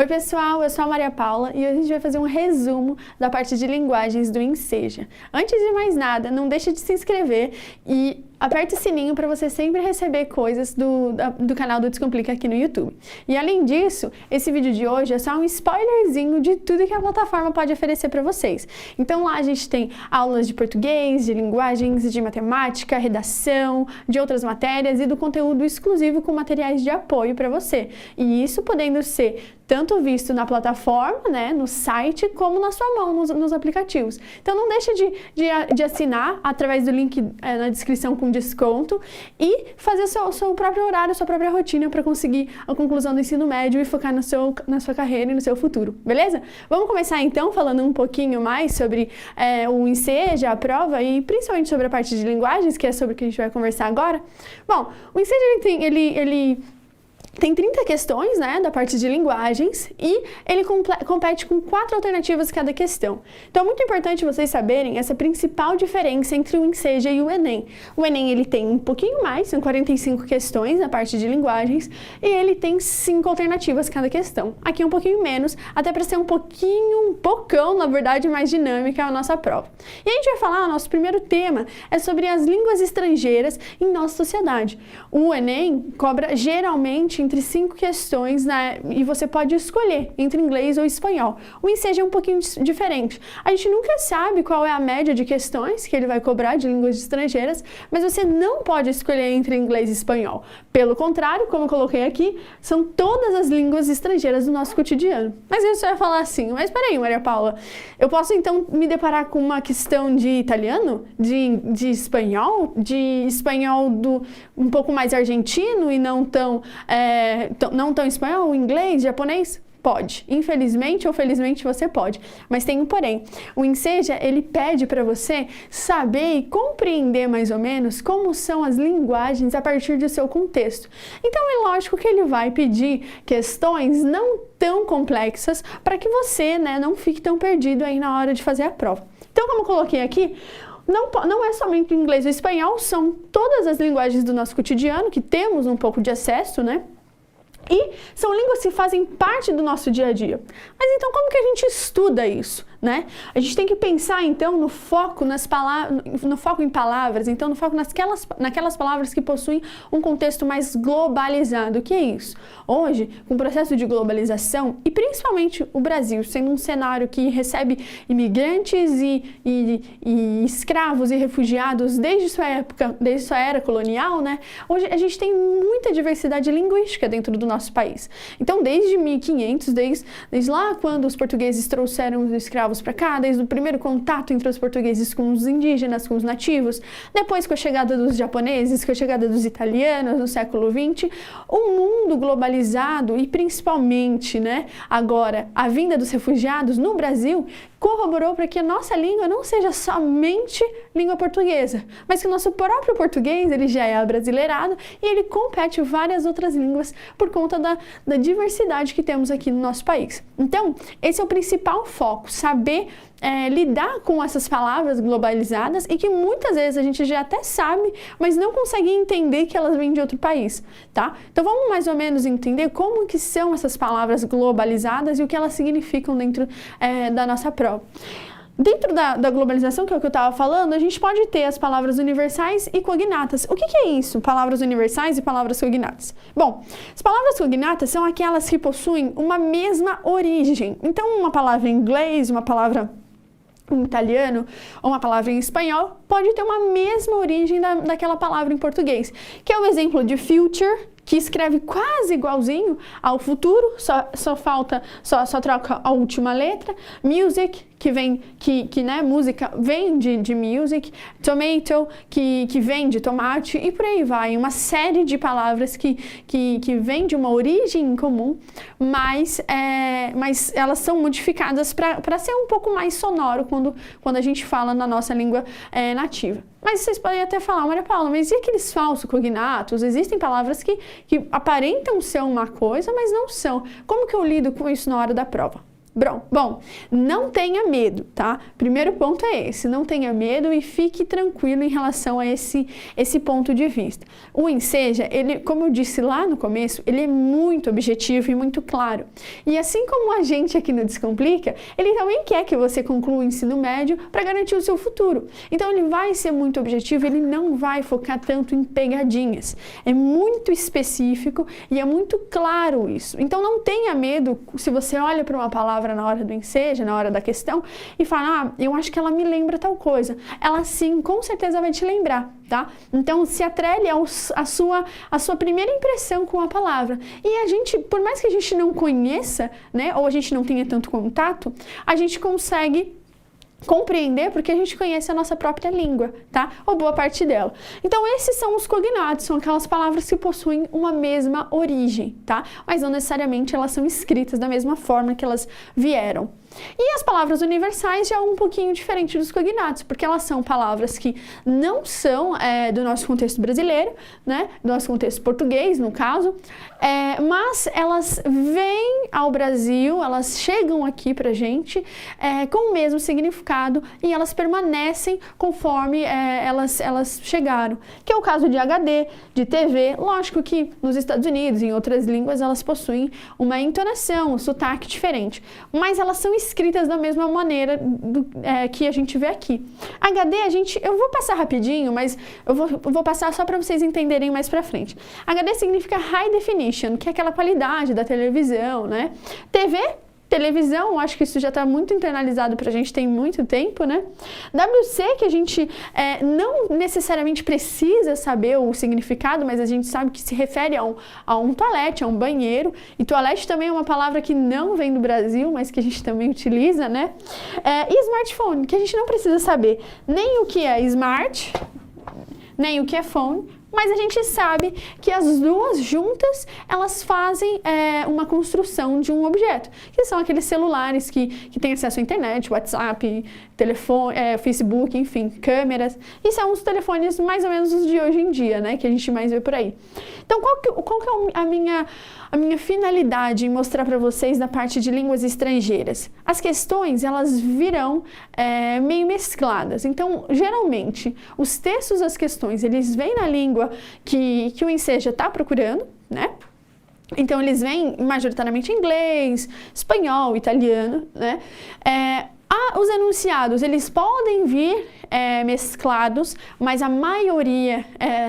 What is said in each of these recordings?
Oi pessoal, eu sou a Maria Paula e hoje a gente vai fazer um resumo da parte de linguagens do Enseja. Antes de mais nada, não deixe de se inscrever e aperte o sininho para você sempre receber coisas do canal do Descomplica aqui no YouTube. E além disso, esse vídeo de hoje é só um spoilerzinho de tudo que a plataforma pode oferecer para vocês. Então lá a gente tem aulas de português, de linguagens, de matemática, redação, de outras matérias e do conteúdo exclusivo com materiais de apoio para você. E isso podendo ser tanto visto na plataforma, né, no site, como na sua mão, nos aplicativos. Então não deixe de assinar através do link na descrição com desconto e fazer seu próprio horário, sua própria rotina para conseguir a conclusão do ensino médio e focar na sua carreira e no seu futuro, beleza? Vamos começar então falando um pouquinho mais sobre o Enseja, a prova e principalmente sobre a parte de linguagens, que é sobre o que a gente vai conversar agora. Bom, o Enseja ele tem 30 questões, né, da parte de linguagens e ele compete com 4 alternativas cada questão. Então é muito importante vocês saberem essa principal diferença entre o Enseja e o Enem. O Enem ele tem um pouquinho mais, são 45 questões na parte de linguagens e ele tem 5 alternativas cada questão. Aqui é um pouquinho menos, até para ser um pocão, na verdade, mais dinâmica a nossa prova. E a gente vai falar, nosso primeiro tema é sobre as línguas estrangeiras em nossa sociedade. O Enem cobra geralmente entre 5 questões, né, e você pode escolher entre inglês ou espanhol. O Enseja é um pouquinho diferente. A gente nunca sabe qual é a média de questões que ele vai cobrar de línguas estrangeiras, mas você não pode escolher entre inglês e espanhol. Pelo contrário, como eu coloquei aqui, são todas as línguas estrangeiras do nosso cotidiano. Mas isso vai falar assim, mas peraí, Maria Paula, eu posso então me deparar com uma questão de italiano, de espanhol, um pouco mais argentino e não tão espanhol, inglês, japonês? Pode. Infelizmente ou felizmente você pode. Mas tem um porém. O Enseja, ele pede para você saber e compreender mais ou menos como são as linguagens a partir do seu contexto. Então é lógico que ele vai pedir questões não tão complexas para que você, né, não fique tão perdido aí na hora de fazer a prova. Então, como eu coloquei aqui, não é somente o inglês ou o espanhol, são todas as linguagens do nosso cotidiano que temos um pouco de acesso, né? E são línguas que fazem parte do nosso dia a dia. Mas então como que a gente estuda isso, né? A gente tem que pensar então no foco em palavras, então no foco naquelas palavras que possuem um contexto mais globalizado. O que é isso? Hoje, com o processo de globalização e principalmente o Brasil sendo um cenário que recebe imigrantes e escravos e refugiados desde sua era colonial, né? Hoje a gente tem muita diversidade linguística dentro do nosso país. Então, desde 1500, desde lá quando os portugueses trouxeram os escravos para cá, desde o primeiro contato entre os portugueses com os indígenas, com os nativos, depois com a chegada dos japoneses, com a chegada dos italianos no século XX, o mundo globalizado e principalmente, né, agora a vinda dos refugiados no Brasil corroborou para que a nossa língua não seja somente língua portuguesa, mas que o nosso próprio português ele já é abrasileirado e ele compete várias outras línguas por conta da diversidade que temos aqui no nosso país. Então, esse é o principal foco, saber lidar com essas palavras globalizadas e que muitas vezes a gente já até sabe, mas não consegue entender que elas vêm de outro país, tá? Então vamos mais ou menos entender como que são essas palavras globalizadas e o que elas significam dentro da nossa prova. Dentro da globalização, que é o que eu estava falando, a gente pode ter as palavras universais e cognatas. O que é isso? Palavras universais e palavras cognatas. Bom, as palavras cognatas são aquelas que possuem uma mesma origem. Então, uma palavra em inglês, uma palavra em italiano ou uma palavra em espanhol pode ter uma mesma origem daquela palavra em português, que é o exemplo de future, que escreve quase igualzinho ao futuro, só troca a última letra. Music, né, música vem de music. Tomato, que vem de tomate, e por aí vai. Uma série de palavras que vem de uma origem em comum, mas elas são modificadas para ser um pouco mais sonoro quando a gente fala na nossa língua nativa. Mas vocês podem até falar, Maria Paula, mas e aqueles falsos cognatos? Existem palavras que aparentam ser uma coisa, mas não são. Como que eu lido com isso na hora da prova? Bom, não tenha medo, tá? Primeiro ponto é esse, não tenha medo e fique tranquilo em relação a esse ponto de vista. O Enseja, ele, como eu disse lá no começo, ele é muito objetivo e muito claro. E assim como a gente aqui no Descomplica, ele também quer que você conclua o ensino médio para garantir o seu futuro. Então ele vai ser muito objetivo, ele não vai focar tanto em pegadinhas. É muito específico e é muito claro isso. Então não tenha medo se você olha para uma palavra na hora do Enseja, na hora da questão, e fala, eu acho que ela me lembra tal coisa. Ela sim, com certeza vai te lembrar, tá? Então se atrele a sua primeira impressão com a palavra. E a gente, por mais que a gente não conheça, né, ou a gente não tenha tanto contato, a gente consegue compreender porque a gente conhece a nossa própria língua, tá? Ou boa parte dela. Então, esses são os cognatos, são aquelas palavras que possuem uma mesma origem, tá? Mas não necessariamente elas são escritas da mesma forma que elas vieram. E as palavras universais já é um pouquinho diferente dos cognatos, porque elas são palavras que não são do nosso contexto brasileiro, né? Do nosso contexto português, no caso, mas elas vêm ao Brasil, elas chegam aqui pra gente com o mesmo significado e elas permanecem conforme elas chegaram. Que é o caso de HD, de TV. Lógico que nos Estados Unidos, em outras línguas, elas possuem uma entonação, um sotaque diferente, mas elas são escritas da mesma maneira que a gente vê aqui. HD, eu vou passar rapidinho, mas eu vou passar só para vocês entenderem mais para frente. HD significa High Definition, que é aquela qualidade da televisão, né? Televisão, acho que isso já está muito internalizado para a gente tem muito tempo, né? WC, que a gente não necessariamente precisa saber o significado, mas a gente sabe que se refere a um toalete, a um banheiro. E toalete também é uma palavra que não vem do Brasil, mas que a gente também utiliza, né? E smartphone, que a gente não precisa saber nem o que é smart, nem o que é phone, mas a gente sabe que as duas juntas, elas fazem uma construção de um objeto, que são aqueles celulares que têm acesso à internet, WhatsApp, telefone, Facebook, enfim, câmeras, e são os telefones mais ou menos os de hoje em dia, né, que a gente mais vê por aí. Então, qual que é a minha finalidade em mostrar para vocês da parte de línguas estrangeiras? As questões, elas virão meio mescladas. Então, geralmente, os textos das questões, eles vêm na língua que o Enseja está procurando, né? Então, eles vêm majoritariamente em inglês, espanhol, italiano, né? Os enunciados, eles podem vir mesclados, mas a maioria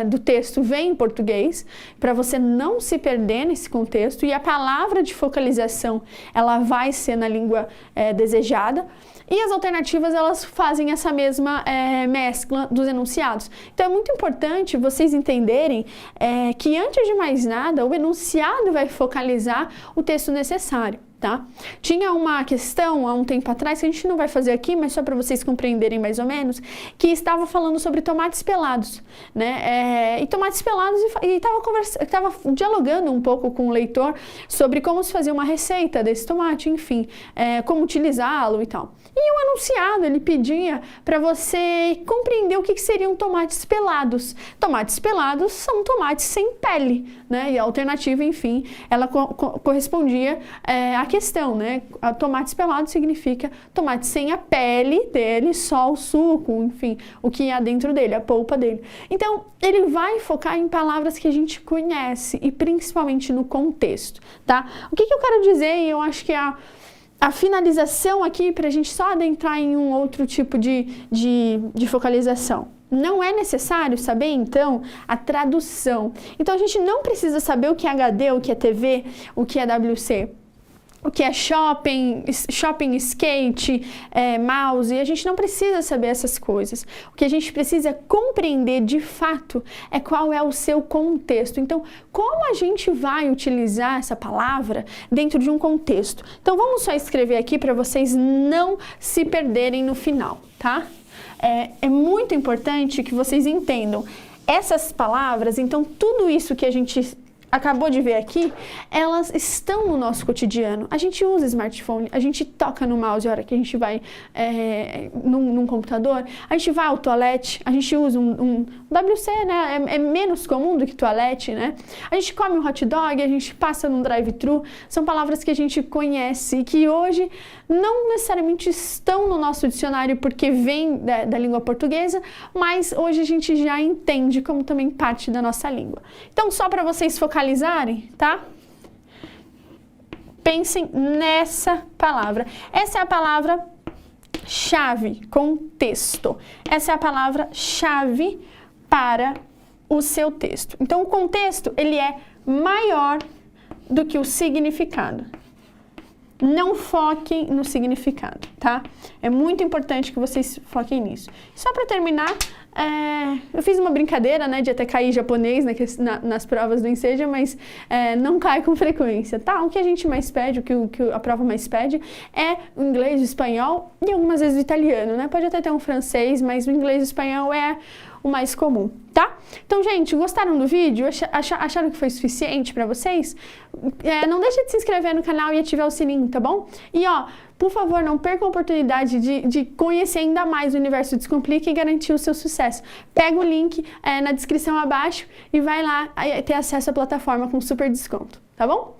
do texto vem em português, para você não se perder nesse contexto, e a palavra de focalização, ela vai ser na língua desejada, e as alternativas, elas fazem essa mesma mescla dos enunciados. Então, é muito importante vocês entenderem que, antes de mais nada, o enunciado vai focalizar o texto necessário. Tá? Tinha uma questão há um tempo atrás, que a gente não vai fazer aqui, mas só para vocês compreenderem mais ou menos, que estava falando sobre tomates pelados, né? E tomates pelados, e estava dialogando um pouco com o leitor sobre como se fazia uma receita desse tomate, enfim, como utilizá-lo e tal. E o enunciado, ele pedia para você compreender o que seriam tomates pelados. Tomates pelados são tomates sem pele, né? E a alternativa, enfim, ela correspondia à questão, né? Tomates pelados significa tomate sem a pele dele, só o suco, enfim, o que há dentro dele, a polpa dele. Então, ele vai focar em palavras que a gente conhece e principalmente no contexto, tá? O que eu quero dizer, e eu acho que a finalização aqui, para a gente só adentrar em um outro tipo de focalização. Não é necessário saber, então, a tradução. Então, a gente não precisa saber o que é HD, o que é TV, o que é WC. O que é shopping, skate, mouse, a gente não precisa saber essas coisas. O que a gente precisa compreender de fato é qual é o seu contexto. Então, como a gente vai utilizar essa palavra dentro de um contexto? Então, vamos só escrever aqui para vocês não se perderem no final, tá? É muito importante que vocês entendam essas palavras, então tudo isso que a gente acabou de ver aqui, elas estão no nosso cotidiano. A gente usa smartphone, a gente toca no mouse a hora que a gente vai num computador, a gente vai ao toalete, a gente usa um WC, né? É menos comum do que toalete, né? A gente come um hot dog, a gente passa num drive-thru. São palavras que a gente conhece e que hoje não necessariamente estão no nosso dicionário porque vem da língua portuguesa, mas hoje a gente já entende como também parte da nossa língua. Então, só para vocês focalizarem, tá? Pensem nessa palavra. Essa é a palavra chave, contexto. Essa é a palavra chave para o seu texto. Então, o contexto, ele é maior do que o significado. Não foquem no significado, tá? É muito importante que vocês foquem nisso. Só para terminar, eu fiz uma brincadeira, né, de até cair japonês nas provas do Enseja, mas não cai com frequência, tá? O que a gente mais pede, o que a prova mais pede é o inglês, o espanhol e algumas vezes o italiano, né? Pode até ter um francês, mas o inglês e o espanhol é o mais comum, tá? Então, gente, gostaram do vídeo? Acharam que foi suficiente para vocês? Não deixa de se inscrever no canal e ativar o sininho, tá bom? E, ó, por favor, não percam a oportunidade de conhecer ainda mais o Universo Descomplica e garantir o seu sucesso. Pega o link na descrição abaixo e vai lá ter acesso à plataforma com super desconto, tá bom?